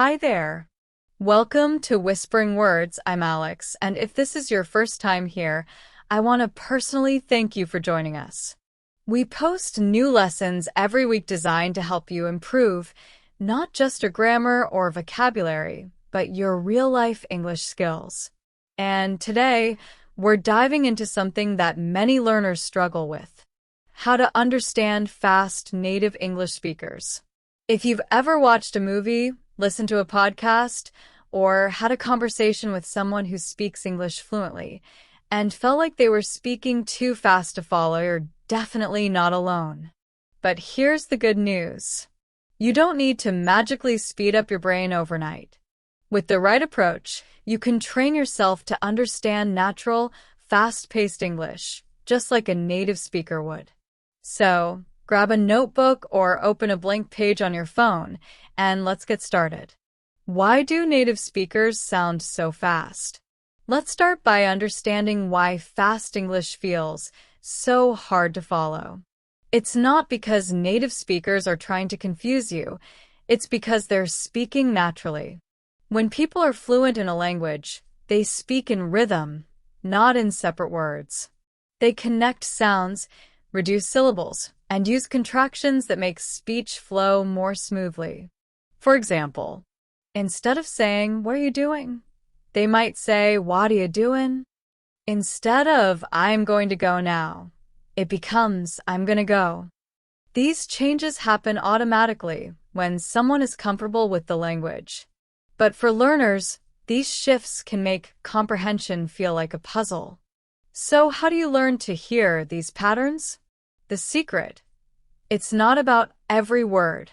Hi there. Welcome to Whispering Words. I'm Alex, and if this is your first time here, I want to personally thank you for joining us. We post new lessons every week designed to help you improve not just your grammar or vocabulary, but your real-life English skills. And today, we're diving into something that many learners struggle with: how to understand fast native English speakers. If you've ever watched a movie, listened to a podcast, or had a conversation with someone who speaks English fluently and felt like they were speaking too fast to follow, you're definitely not alone. But here's the good news. You don't need to magically speed up your brain overnight. With the right approach, you can train yourself to understand natural, fast-paced English, just like a native speaker would. So, grab a notebook or open a blank page on your phone, and let's get started. Why do native speakers sound so fast? Let's start by understanding why fast English feels so hard to follow. It's not because native speakers are trying to confuse you. It's because they're speaking naturally. When people are fluent in a language, they speak in rhythm, not in separate words. They connect sounds, reduce syllables, and use contractions that make speech flow more smoothly. For example, instead of saying, "What are you doing?" they might say, "What are you doing?" Instead of, "I'm going to go now," it becomes, "I'm gonna go." These changes happen automatically when someone is comfortable with the language. But for learners, these shifts can make comprehension feel like a puzzle. So how do you learn to hear these patterns? The secret: it's not about every word.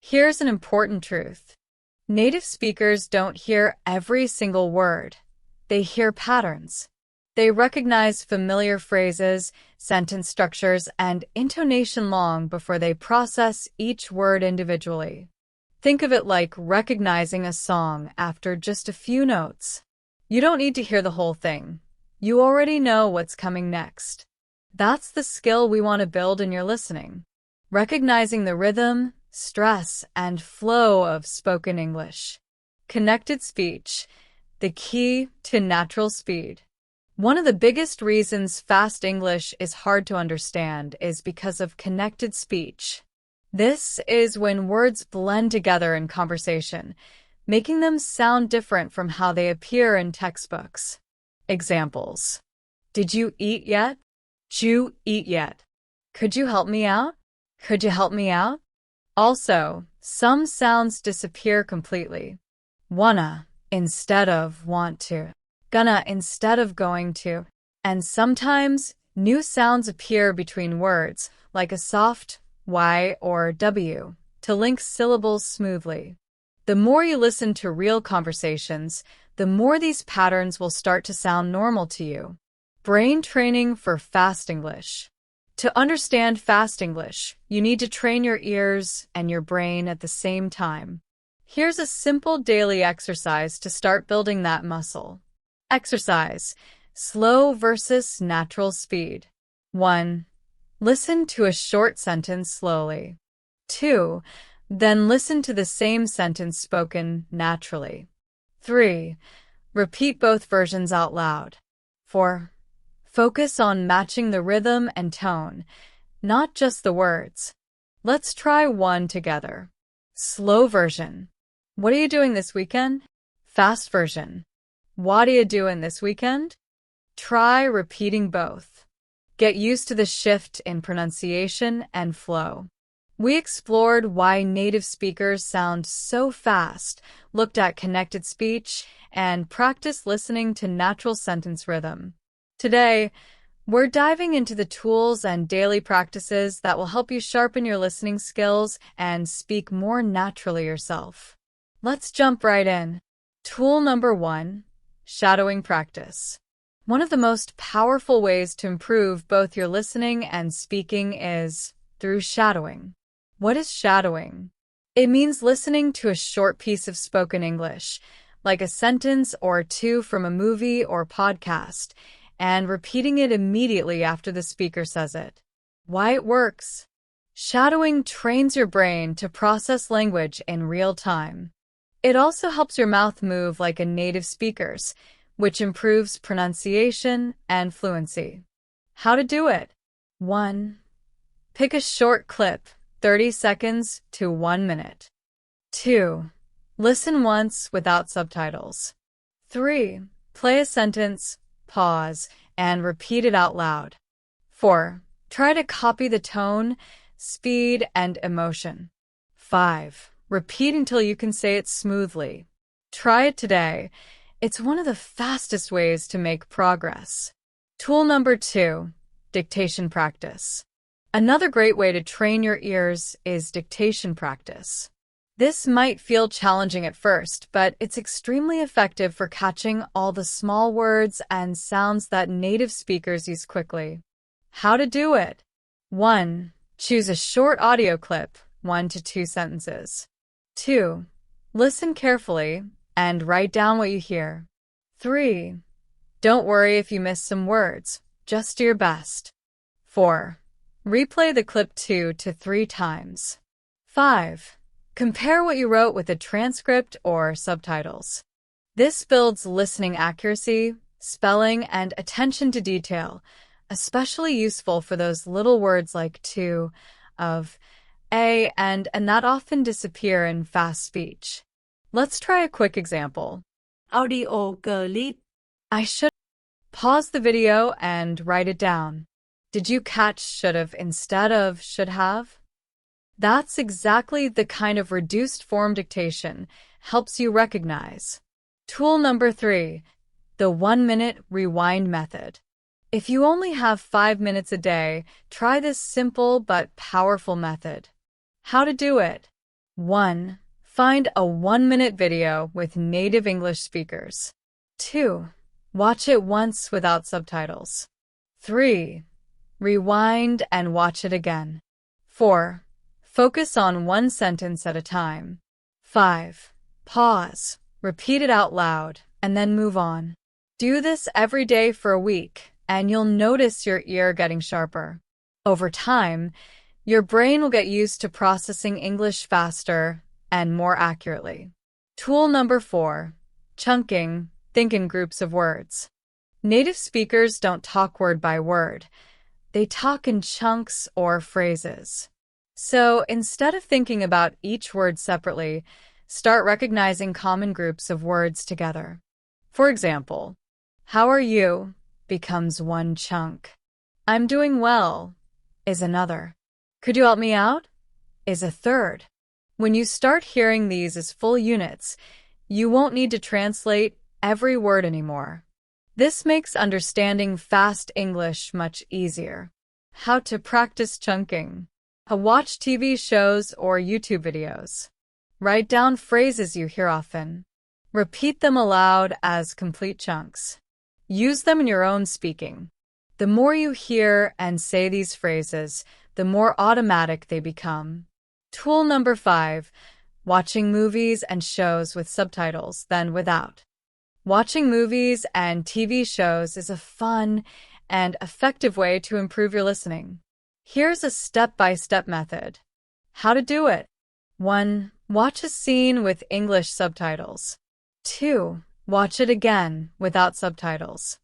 Here's an important truth. Native speakers don't hear every single word. They hear patterns. They recognize familiar phrases, sentence structures, and intonation long before they process each word individually. Think of it like recognizing a song after just a few notes. You don't need to hear the whole thing. You already know what's coming next. That's the skill we want to build in your listening. Recognizing the rhythm, stress, and flow of spoken English. Connected speech, the key to natural speed. One of the biggest reasons fast English is hard to understand is because of connected speech. This is when words blend together in conversation, making them sound different from how they appear in textbooks. Examples: did you eat yet? Did you eat yet? Could you help me out? Could you help me out? Also, some sounds disappear completely. Wanna instead of want to. Gonna instead of going to. And sometimes, new sounds appear between words, like a soft Y or W, to link syllables smoothly. The more you listen to real conversations, the more these patterns will start to sound normal to you. Brain training for fast English. To understand fast English, you need to train your ears and your brain at the same time. Here's a simple daily exercise to start building that muscle. Exercise: slow versus natural speed. 1. Listen to a short sentence slowly. 2. Then listen to the same sentence spoken naturally. 3. Repeat both versions out loud. 4. Focus on matching the rhythm and tone, not just the words. Let's try one together. Slow version: what are you doing this weekend? Fast version: what are you doing this weekend? Try repeating both. Get used to the shift in pronunciation and flow. We explored why native speakers sound so fast, looked at connected speech, and practiced listening to natural sentence rhythm. Today, we're diving into the tools and daily practices that will help you sharpen your listening skills and speak more naturally yourself. Let's jump right in. Tool number 1, shadowing practice. One of the most powerful ways to improve both your listening and speaking is through shadowing. What is shadowing? It means listening to a short piece of spoken English, like a sentence or two from a movie or podcast, and repeating it immediately after the speaker says it. Why it works? Shadowing trains your brain to process language in real time. It also helps your mouth move like a native speaker's, which improves pronunciation and fluency. How to do it. 1. Pick a short clip, 30 seconds to 1 minute. 2. Listen once without subtitles. 3. Play a sentence, pause, and repeat it out loud. 4. Try to copy the tone, speed, and emotion. 5. Repeat until you can say it smoothly. Try it today. It's one of the fastest ways to make progress. Tool number 2, dictation practice. Another great way to train your ears is dictation practice. This might feel challenging at first, but it's extremely effective for catching all the small words and sounds that native speakers use quickly. How to do it. 1. Choose a short audio clip, 1 to 2 sentences. 2. Listen carefully and write down what you hear. 3. Don't worry if you miss some words, just do your best. 4. Replay the clip 2 to 3 times. 5. Compare what you wrote with a transcript or subtitles. This builds listening accuracy, spelling, and attention to detail, especially useful for those little words like to, of, a, and that often disappear in fast speech. Let's try a quick example. Audio clip. I should. Pause the video and write it down. Did you catch should've instead of should have? That's exactly the kind of reduced form dictation helps you recognize. Tool number 3, the 1-minute rewind method. If you only have 5 minutes a day, try this simple but powerful method. How to do it. 1. Find a 1-minute video with native English speakers. 2. Watch it once without subtitles. 3. Rewind and watch it again. 4. Focus on one sentence at a time. 5. Pause, repeat it out loud, and then move on. Do this every day for a week, and you'll notice your ear getting sharper. Over time, your brain will get used to processing English faster and more accurately. Tool number 4, chunking, think in groups of words. Native speakers don't talk word by word. They talk in chunks or phrases. So instead of thinking about each word separately, start recognizing common groups of words together. For example, how are you becomes one chunk. I'm doing well is another. Could you help me out is a third. When you start hearing these as full units, you won't need to translate every word anymore. This makes understanding fast English much easier. How to practice chunking. Watch TV shows or YouTube videos. Write down phrases you hear often. Repeat them aloud as complete chunks. Use them in your own speaking. The more you hear and say these phrases, the more automatic they become. Tool number 5, watching movies and shows with subtitles than without. Watching movies and TV shows is a fun and effective way to improve your listening. Here's a step-by-step method. How to do it. 1. Watch a scene with English subtitles. 2. Watch it again without subtitles.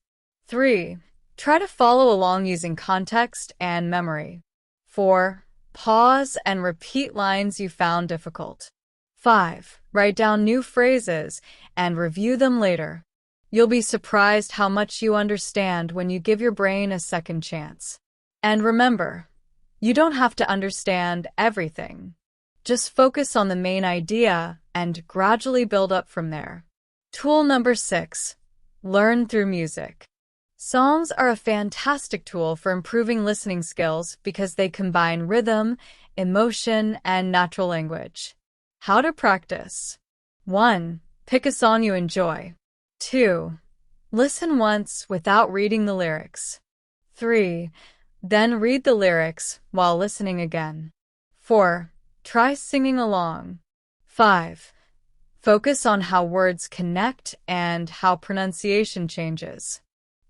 3. Try to follow along using context and memory. 4. Pause and repeat lines you found difficult. 5. Write down new phrases and review them later. You'll be surprised how much you understand when you give your brain a second chance. And remember, you don't have to understand everything. Just focus on the main idea and gradually build up from there. Tool number 6, learn through music. Songs are a fantastic tool for improving listening skills because they combine rhythm, emotion, and natural language. How to practice. 1. Pick a song you enjoy. 2. Listen once without reading the lyrics. 3. Then read the lyrics while listening again. 4. Try singing along. 5. Focus on how words connect and how pronunciation changes.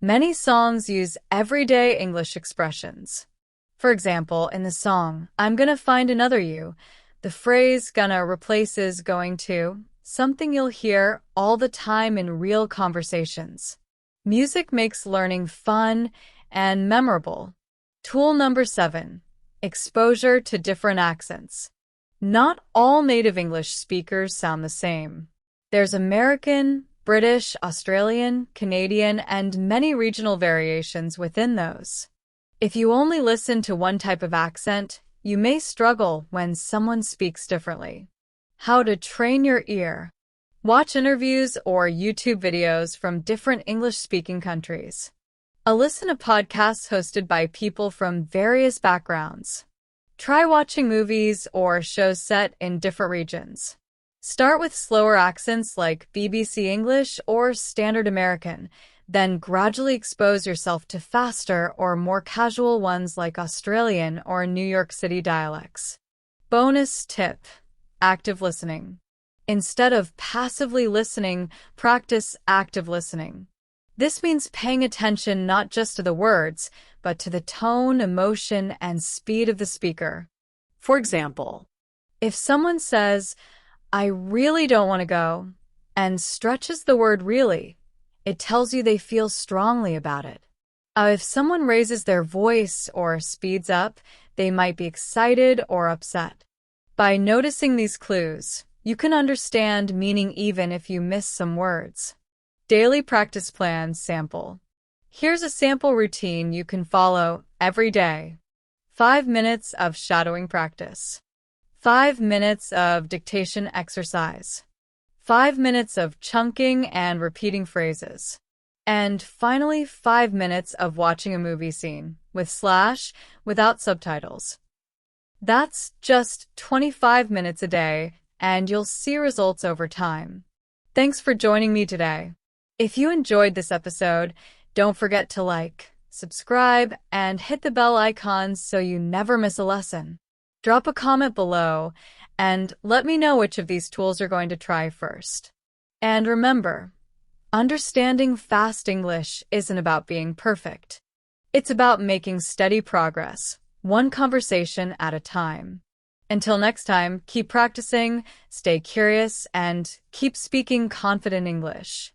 Many songs use everyday English expressions. For example, in the song, I'm Gonna Find Another You, the phrase gonna replaces going to, something you'll hear all the time in real conversations. Music makes learning fun and memorable. Tool number 7. Exposure to different accents. Not all native English speakers sound the same. There's American, British, Australian, Canadian, and many regional variations within those. If you only listen to one type of accent, you may struggle when someone speaks differently. How to train your ear. Watch interviews or YouTube videos from different English-speaking countries. Listen to podcasts hosted by people from various backgrounds. Try watching movies or shows set in different regions. Start with slower accents like BBC English or Standard American, then gradually expose yourself to faster or more casual ones like Australian or New York City dialects. Bonus tip: active listening. Instead of passively listening, practice active listening. This means paying attention not just to the words, but to the tone, emotion, and speed of the speaker. For example, if someone says, "I really don't want to go," and stretches the word really, it tells you they feel strongly about it. If someone raises their voice or speeds up, they might be excited or upset. By noticing these clues, you can understand meaning even if you miss some words. Daily practice plan sample. Here's a sample routine you can follow every day. 5 minutes of shadowing practice. 5 minutes of dictation exercise. 5 minutes of chunking and repeating phrases. And finally, 5 minutes of watching a movie scene, without subtitles. That's just 25 minutes a day, and you'll see results over time. Thanks for joining me today. If you enjoyed this episode, don't forget to like, subscribe, and hit the bell icon so you never miss a lesson. Drop a comment below and let me know which of these tools you're going to try first. And remember, understanding fast English isn't about being perfect. It's about making steady progress, one conversation at a time. Until next time, keep practicing, stay curious, and keep speaking confident English.